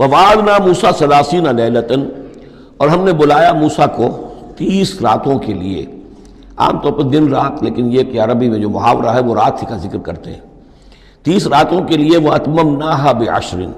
وَوَعَدْنَا مُوسَىٰ 30 لَيْلَةً، اور ہم نے بلایا موسیٰ کو 30 راتوں کے لیے. عام طور پر دن رات، لیکن یہ کہ عربی میں جو محاورہ ہے وہ رات ہی کا ذکر کرتے ہیں. 30 راتوں کے لیے. وَأَتْمَمْنَاهَا بِعَشْرٍ،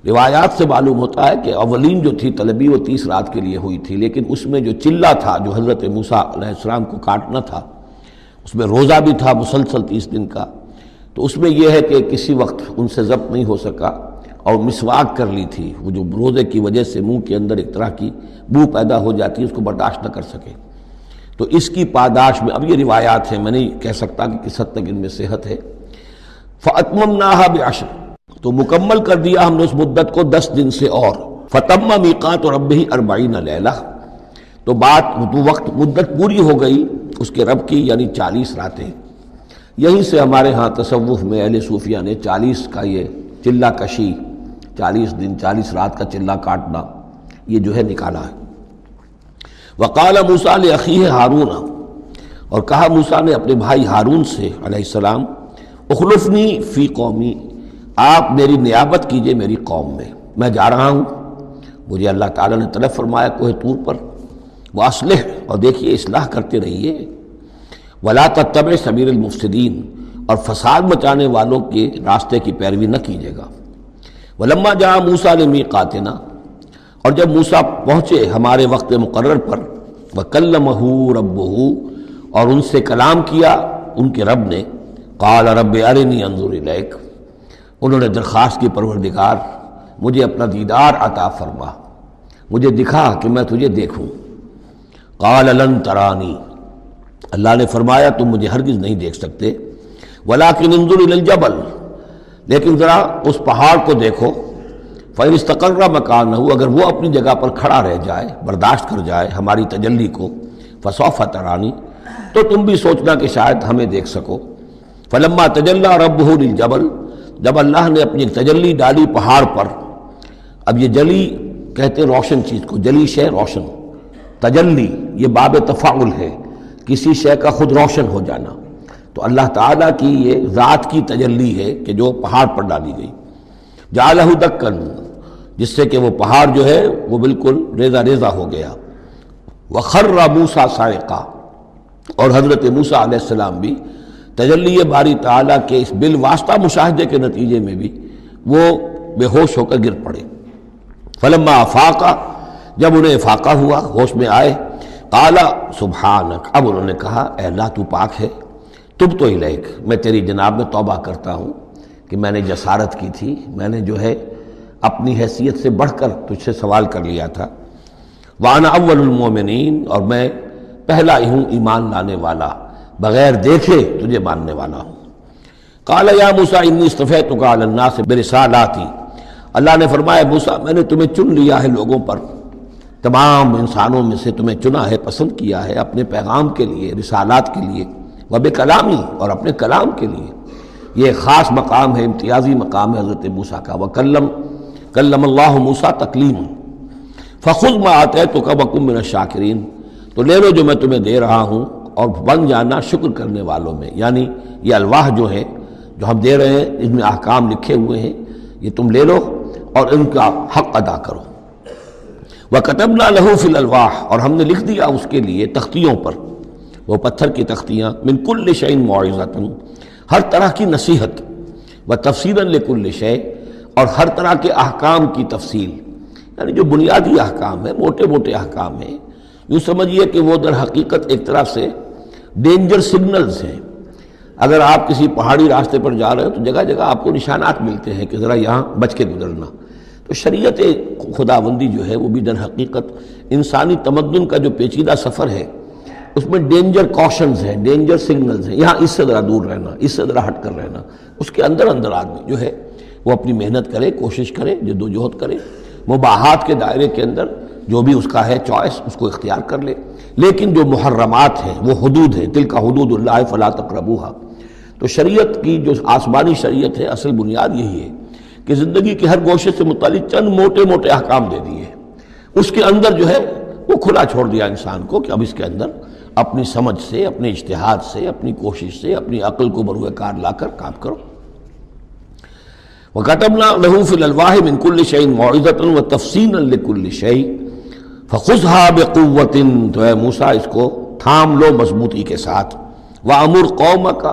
روایات سے معلوم ہوتا ہے کہ اولین جو تھی طلبی وہ 30 رات کے لیے ہوئی تھی، لیکن اس میں جو چلہ تھا جو حضرت موسیٰ علیہ السلام کو کاٹنا تھا، اس میں روزہ بھی تھا مسلسل 30 دن کا. تو اس میں یہ ہے کہ کسی وقت ان سے ضبط نہیں ہو سکا اور مسواک کر لی تھی. وہ جو روزے کی وجہ سے منہ کے اندر ایک طرح کی بو پیدا ہو جاتی ہے، اس کو برداشت نہ کر سکے. تو اس کی پاداش میں، اب یہ روایات ہیں، میں نہیں کہہ سکتا کہ کس حد تک ان میں صحت ہے. فَأَتْمَمْنَاهَا بِعَشْرٍ، تو مکمل کر دیا ہم نے اس مدت کو 10 دن سے. اور فَتَمَّ مِيقَاتُ رَبِّهِ 40 لَيْلَةً، تو وقت مدت پوری ہو گئی اس کے رب کی، یعنی 40 راتیں. یہیں سے ہمارے ہاں تصوف میں اہل صوفیہ نے 40 کا یہ چلہ کشی، 40 دن 40 رات کا چلہ کاٹنا، یہ جو ہے نکالا ہے. وَقَالَ مُوسَىٰ لِأَخِيهِ هَارُونَ، اور کہا موسیٰ نے اپنے بھائی ہارون سے علیہ السلام، اخلفنی فی قومی، آپ میری نیابت کیجئے میری قوم میں جا رہا ہوں. مجھے اللہ تعالیٰ نے طلب فرمایا کوہ طور پر، وَأَصْلِحْ، اور دیکھیے اصلاح کرتے رہیے. وَلَا تَتَّبِعْ سَبِيلَ الْمُفْسِدِينَ، اور فساد مچانے والوں کے راستے کی پیروی نہ کیجیے گا. وَلَمَّا جَاءَ مُوسَىٰ لِمِيقَاتِنَا، اور جب موسیٰ پہنچے ہمارے وقت مقرر پر، وَكَلَّمَهُ رَبُّهُ، اور ان سے کلام کیا ان کے رب نے. قَالَ رَبِّ أَرِنِي أَنظُرْ إِلَيْكَ، انہوں نے درخواست کی پروردگار مجھے اپنا دیدار عطا فرما، مجھے دکھا کہ میں تجھے دیکھوں. قَالَ لَن تَرَانِي، اللہ نے فرمایا تم مجھے ہرگز نہیں دیکھ سکتے. وَلَٰكِنِ انظُرْ إِلَى الْجَبَلِ، لیکن ذرا اس پہاڑ کو دیکھو. فَإِنِ اسْتَقَرَّ مَكَانَهُ، اگر وہ اپنی جگہ پر کھڑا رہ جائے، برداشت کر جائے ہماری تجلی کو، فَسَوْفَ تَرَانِي، تو تم بھی سوچنا کہ شاید ہمیں دیکھ سکو. فَلَمَّا تَجَلَّىٰ رَبُّهُ لِلْجَبَلِ، جب اللہ نے اپنی ایک تجلی ڈالی پہاڑ پر. اب یہ جلی کہتے ہیں روشن چیز کو، جلی شے روشن، تجلی یہ باب تفاعل ہے، کسی شے کا خود روشن ہو جانا. تو اللہ تعالیٰ کی یہ ذات کی تجلی ہے کہ جو پہاڑ پر ڈالی گئی. جعلہ دکن، جس سے کہ وہ پہاڑ جو ہے وہ بالکل ریزہ ریزہ ہو گیا. وخر موسیٰ صاعقا، اور حضرت موسیٰ علیہ السلام بھی تجلی باری تعالیٰ کے اس بالواسطہ مشاہدے کے نتیجے میں بھی وہ بے ہوش ہو کر گر پڑے. فلما افاقا، جب انہیں افاقہ ہوا، ہوش میں آئے. قال سبحانک، اب انہوں نے کہا اے اللہ تو پاک ہے. تبت الیک، میں تیری جناب میں توبہ کرتا ہوں کہ میں نے جسارت کی تھی، میں نے جو ہے اپنی حیثیت سے بڑھ کر تجھ سے سوال کر لیا تھا. وانا اول المومنین، اور میں پہلا ہی ہوں ایمان لانے والا، بغیر دیکھے تجھے ماننے والا ہوں. قال یا موسیٰ انی اصطفیتک علی الناس برسالاتی، اللہ نے فرمایا موسیٰ میں نے تمہیں چن لیا ہے لوگوں پر، تمام انسانوں میں سے تمہیں چنا ہے، پسند کیا ہے اپنے پیغام کے لیے، رسالات کے لیے، وبکلامی، اور اپنے کلام کے لیے. یہ خاص مقام ہے، امتیازی مقام ہے حضرت موسیٰ کا. کلم اللہ موسیٰ تکلیما فخذ ما آتیتک وکن من الشاکرین، تو لے لو جو میں تمہیں دے رہا ہوں اور بن جانا شکر کرنے والوں میں. یعنی یہ الواح جو ہے جو ہم دے رہے ہیں اس میں احکام لکھے ہوئے ہیں، یہ تم لے لو اور ان کا حق ادا کرو. وَكَتَبْنَا لَهُ فِي الْأَلْوَاحِ، اور ہم نے لکھ دیا اس کے لیے تختیوں پر، وہ پتھر کی تختیاں، مِن كُلِّ شَيْءٍ مَوْعِظَةً، ہر طرح کی نصیحت، وَتَفْصِيلًا لِكُلِّ شَيْءٍ، اور ہر طرح کے احکام کی تفصیل، یعنی جو بنیادی احکام ہیں، موٹے موٹے احکام ہیں. یوں سمجھیے کہ وہ در حقیقت ایک طرح سے ڈینجر سگنلز ہیں. اگر آپ کسی پہاڑی راستے پر جا رہے ہیں تو جگہ جگہ آپ کو نشانات ملتے ہیں کہ ذرا یہاں بچ کے گزرنا. تو شریعت خداوندی جو ہے وہ بھی در حقیقت انسانی تمدن کا جو پیچیدہ سفر ہے اس میں ڈینجر کوشنز ہیں، ڈینجر سگنلز ہیں. یہاں اس سے ذرا دور رہنا، اس سے ذرا ہٹ کر رہنا. اس کے اندر اندر آدمی جو ہے وہ اپنی محنت کرے، کوشش کرے، جدوجہد کرے، مباحات کے دائرے کے اندر جو بھی اس کا ہے چوائس اس کو اختیار کر لے. لیکن جو محرمات ہیں وہ حدود ہیں، تلک حدود اللہ فلا تقربوها. تو شریعت کی جو آسمانی شریعت ہے اصل بنیاد یہی ہے کہ زندگی کے ہر گوشے سے متعلق چند موٹے موٹے احکام دے دیے، اس کے اندر جو ہے وہ کھلا چھوڑ دیا انسان کو کہ اب اس کے اندر اپنی سمجھ سے، اپنے اجتہاد سے، اپنی کوشش سے، اپنی عقل کو بروئے کار لا کر کام کرو. وَكَتَبْنَا لَهُ فِي الْأَلْوَاحِ مِنْ كُلِّ شَيْءٍ مَوْعِظَةً وَتَفْصِيلًا لِكُلِّ شَيْءٍ فَخُذْهَا بِقُوَّةٍ، تو اے موسیٰ اس کو تھام لو مضبوطی کے ساتھ، وَأَمُرْ قَوْمَكَ،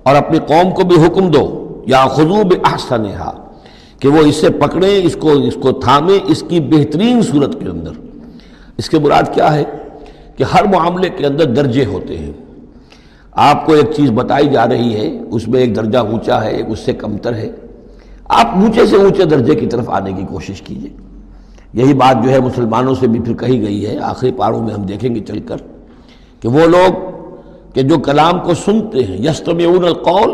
اور اپنی قوم کو بھی حکم دو، يَأْخُذُوا بِأَحْسَنِهَا، کہ وہ اسے پکڑیں، اس کو تھامیں اس کی بہترین صورت کے اندر۔ اس کے مراد کیا ہے کہ ہر معاملے کے اندر درجے ہوتے ہیں۔ آپ کو ایک چیز بتائی جا رہی ہے، اس میں ایک درجہ اونچا ہے، ایک اس سے کمتر ہے، آپ اونچے سے اونچے درجے کی طرف آنے کی کوشش کیجیے۔ یہی بات جو ہے مسلمانوں سے بھی پھر کہی گئی ہے، آخری پاروں میں ہم دیکھیں گے چل کر کہ وہ لوگ کہ جو کلام کو سنتے ہیں، یستمعون القول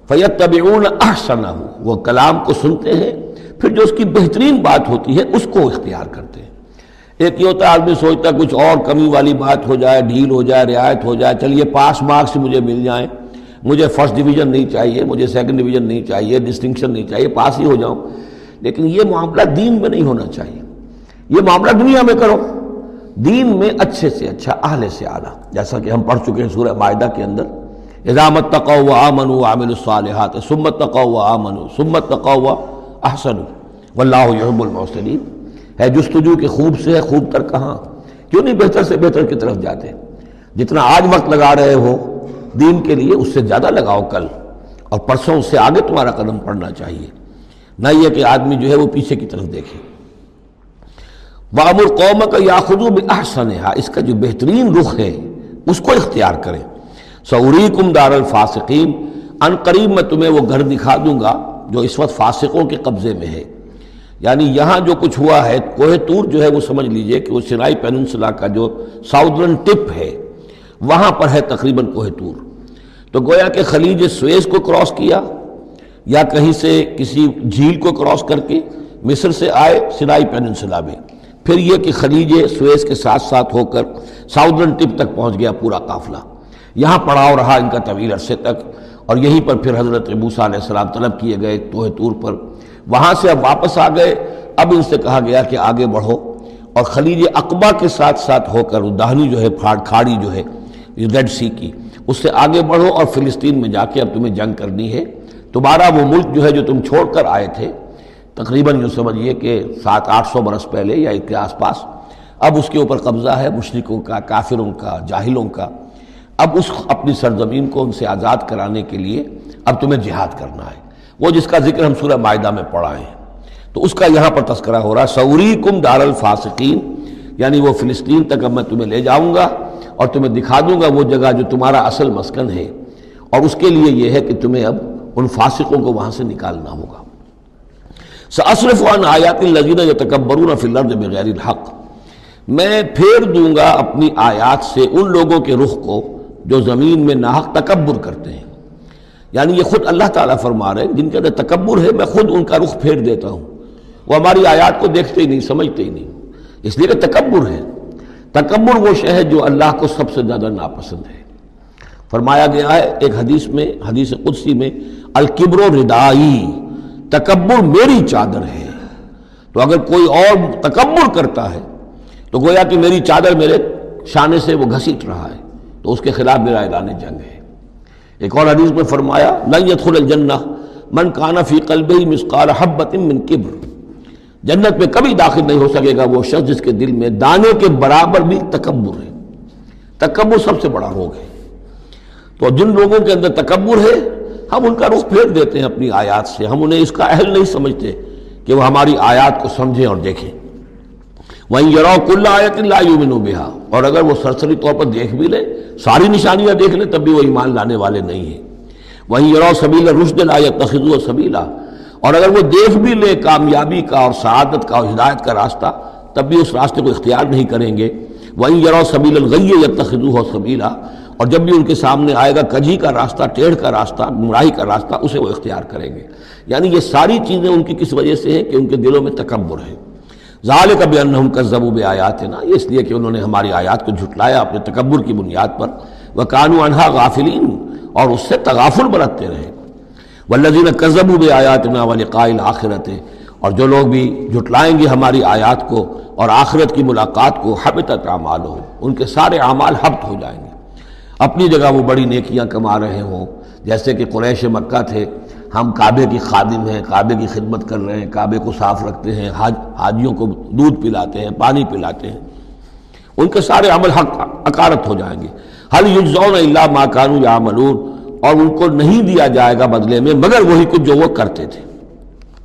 فیتبعون احسنہ، وہ کلام کو سنتے ہیں پھر جو اس کی بہترین بات ہوتی ہے اس کو اختیار کرتے ہیں۔ ایک یہ ہوتا ہے آدمی سوچتا ہے کچھ اور کمی والی بات ہو جائے، ڈھیل ہو جائے، رعایت ہو جائے، چلیے پاس مارکس مجھے مل جائیں، مجھے فرسٹ ڈویژن نہیں چاہیے، مجھے سیکنڈ ڈویژن نہیں چاہیے، ڈسٹنکشن نہیں چاہیے، پاس ہی ہو جاؤں۔ لیکن یہ معاملہ دین میں نہیں ہونا چاہیے، یہ معاملہ دنیا میں کرو، دین میں اچھے سے اچھا، اعلی سے اعلیٰ، جیسا کہ ہم پڑھ چکے ہیں سورہ مائدہ کے اندر، اذا اتقوا وآمنوا وعملوا الصالحات ثم اتقوا وآمنوا ثم اتقوا واحسنوا واللہ یحب المحسنین۔ ہے جستجو کہ خوب سے ہے خوب تر کہاں، کیوں نہیں بہتر سے بہتر کی طرف جاتے؟ جتنا آج وقت لگا رہے ہو دین کے لیے اس سے زیادہ لگاؤ کل، اور پرسوں سے آگے تمہارا قدم پڑنا چاہیے، نہ یہ کہ آدمی جو ہے وہ پیچھے کی طرف دیکھے۔ وَأَمُرْ قَوْمَكَ يَأْخُذُوا بِأَحْسَنِهَا، اس کا جو بہترین رخ ہے اس کو اختیار کریں۔ سَأُرِيكُمْ دَارَ الْفَاسِقِينَ، ان قریب میں تمہیں وہ گھر دکھا دوں گا جو اس وقت فاسقوں کے قبضے میں ہے۔ یعنی یہاں جو کچھ ہوا ہے، کوہ طور جو ہے وہ سمجھ لیجئے کہ وہ سینائی پیننسلا کا جو ساؤدرن ٹپ ہے وہاں پر ہے تقریباً کوہ طور۔ تو گویا کہ خلیج سویز کو کراس کیا، یا کہیں سے کسی جھیل کو کراس کر کے مصر سے آئے سینائی پیننسلا میں، پھر یہ کہ خلیج سویز کے ساتھ ساتھ ہو کر ساؤدرن ٹپ تک پہنچ گیا پورا قافلہ، یہاں پڑاؤ رہا ان کا طویل عرصے تک، اور یہیں پر پھر حضرت موسیٰ علیہ السلام طلب کیے گئے کوہ طور پر، وہاں سے اب واپس آ گئے۔ اب ان سے کہا گیا کہ آگے بڑھو، اور خلیج عقبہ کے ساتھ ساتھ ہو کر داہنی جو ہے کھاڑی جو ہے ریڈ سی کی، اس سے آگے بڑھو اور فلسطین میں جا کے اب تمہیں جنگ کرنی ہے۔ تمہارا وہ ملک جو ہے جو تم چھوڑ کر آئے تھے تقریباً یوں سمجھیے کہ 700-800 برس پہلے یا اس کے آس پاس، اب اس کے اوپر قبضہ ہے مشرکوں کا، کافروں کا، جاہلوں کا۔ اب اس اپنی سرزمین کو ان سے آزاد کرانے کے لیے اب تمہیں جہاد کرنا ہے، وہ جس کا ذکر ہم سورہ مائدہ میں پڑھا ہے، تو اس کا یہاں پر تذکرہ ہو رہا ہے۔ سَأُرِيكُمْ دَارَ الْفَاسِقِينَ، یعنی وہ فلسطین تک اب میں تمہیں لے جاؤں گا اور تمہیں دکھا دوں گا وہ جگہ جو تمہارا اصل مسکن ہے، اور اس کے لیے یہ ہے کہ تمہیں اب ان فاسقوں کو وہاں سے نکالنا ہوگا۔ سَأَصْرِفُ عَنْ آيَاتِ الَّذِينَ يَتَكَبَّرُونَ فِي الْأَرْضِ بِغَيْرِ الْحَقِّ، میں پھیر دوں گا اپنی آیات سے ان لوگوں کے رخ کو جو زمین میں ناحق تکبر کرتے ہیں۔ یعنی یہ خود اللہ تعالیٰ فرما رہے ہیں جن کے اندر تکبر ہے میں خود ان کا رخ پھیر دیتا ہوں، وہ ہماری آیات کو دیکھتے ہی نہیں، سمجھتے ہی نہیں، اس لیے کہ تکبر ہے۔ تکبر وہ شے ہے جو اللہ کو سب سے زیادہ ناپسند ہے۔ فرمایا گیا ہے ایک حدیث میں، حدیث قدسی میں، الکبر ردائی، تکبر میری چادر ہے۔ تو اگر کوئی اور تکبر کرتا ہے تو گویا کہ میری چادر میرے شانے سے وہ گھسیٹ رہا ہے، تو اس کے خلاف میرا اعلان جنگ ہے۔ ایک اور حدیث میں فرمایا لن يدخل الجنہ من کان فی قلبہ مثقال حبۃ من کبر، جنت میں کبھی داخل نہیں ہو سکے گا وہ شخص جس کے دل میں دانے کے برابر بھی تکبر ہے۔ تکبر سب سے بڑا روگ ہے۔ تو جن لوگوں کے اندر تکبر ہے ہم ان کا رخ پھیر دیتے ہیں اپنی آیات سے، ہم انہیں اس کا اہل نہیں سمجھتے کہ وہ ہماری آیات کو سمجھیں اور دیکھیں۔ وَإِن يَرَوْا كُلَّ آيَةٍ لَا يُؤْمِنُوا بِهَا، اور اگر وہ سرسری طور پر دیکھ بھی لیں، ساری نشانیاں دیکھ لیں، تب بھی وہ ایمان لانے والے نہیں ہیں۔ وَإِن يَرَوْا سَبِيلَ الرُّشْدِ لَا يَتَّخِذُوهُ سَبِيلًا، اور اگر وہ دیکھ بھی لیں کامیابی کا اور سعادت کا اور ہدایت کا راستہ، تب بھی اس راستے کو اختیار نہیں کریں گے۔ وَإِن يَرَوْا سَبِيلَ الْغَيِّ يَتَّخِذُوهُ سَبِيلًا، اور جب بھی ان کے سامنے آئے گا کجی کا راستہ، ٹیڑھ کا راستہ، گمراہی کا راستہ، اسے وہ اختیار کریں گے۔ یعنی یہ ساری چیزیں ان کی کس وجہ سے ہیں کہ ان کے دلوں میں تکبر ہے۔ ذالک بانہم کذبوا بآیاتنا، یہ اس لیے کہ انہوں نے ہماری آیات کو جھٹلایا اپنے تکبر کی بنیاد پر، وکانوا عنہا غافلین، اور اس سے تغافل برتتے رہے۔ والذین کذبوا بآیاتنا ولقاء الآخرۃ، اور جو لوگ بھی جھٹلائیں گے ہماری آیات کو اور آخرت کی ملاقات کو، حبطت اعمالہم، ان کے سارے اعمال حبط ہو جائیں گے۔ اپنی جگہ وہ بڑی نیکیاں کما رہے ہوں، جیسے کہ قریش مکہ تھے، ہم کعبے کی خادم ہیں، کعبے کی خدمت کر رہے ہیں، کعبے کو صاف رکھتے ہیں، حاجیوں کو دودھ پلاتے ہیں، پانی پلاتے ہیں، ان کے سارے عمل حق اکارت ہو جائیں گے۔ هل یجزون الا ما كانوا یعملون، اور ان کو نہیں دیا جائے گا بدلے میں مگر وہی کچھ جو وہ کرتے تھے۔